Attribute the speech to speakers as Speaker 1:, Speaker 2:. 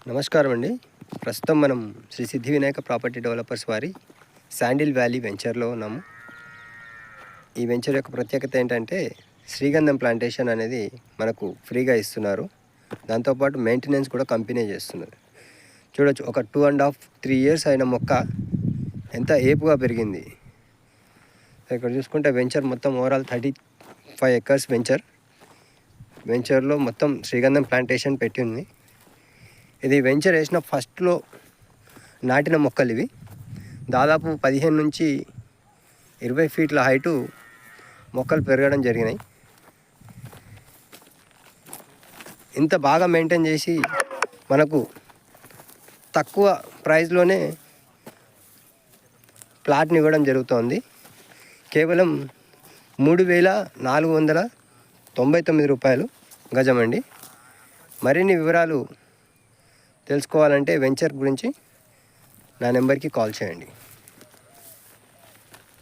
Speaker 1: నమస్కారం అండి. ప్రస్తుతం మనం శ్రీ సిద్ధి వినాయక ప్రాపర్టీ డెవలపర్స్ వారి శాండిల్ వ్యాలీ వెంచర్లో ఉన్నాము. ఈ వెంచర్ యొక్క ప్రత్యేకత ఏంటంటే శ్రీగంధం ప్లాంటేషన్ అనేది మనకు ఫ్రీగా ఇస్తున్నారు. దాంతోపాటు మెయింటెనెన్స్ కూడా కంపెనీ చేస్తున్నారు. చూడొచ్చు, ఒక 2.5-3 years అయిన మొక్క ఎంత ఏపుగా పెరిగింది. ఇక్కడ చూసుకుంటే వెంచర్ మొత్తం ఓవరాల్ 35 acres వెంచర్లో మొత్తం శ్రీగంధం ప్లాంటేషన్ పెట్టి ఉంది. ఇది వెంచర్ వేసిన ఫస్ట్లో నాటిన మొక్కలు ఇవి. దాదాపు 15 నుంచి 20 feet హైటు మొక్కలు పెరగడం జరిగినాయి. ఇంత బాగా మెయింటైన్ చేసి మనకు తక్కువ ప్రైస్లోనే ప్లాట్ని ఇవ్వడం జరుగుతోంది. కేవలం 3,499 రూపాయలు గజం అండి. మరిన్ని వివరాలు తెలుసుకోవాలంటే వెంచర్ గురించి నా నెంబర్కి కాల్ చేయండి.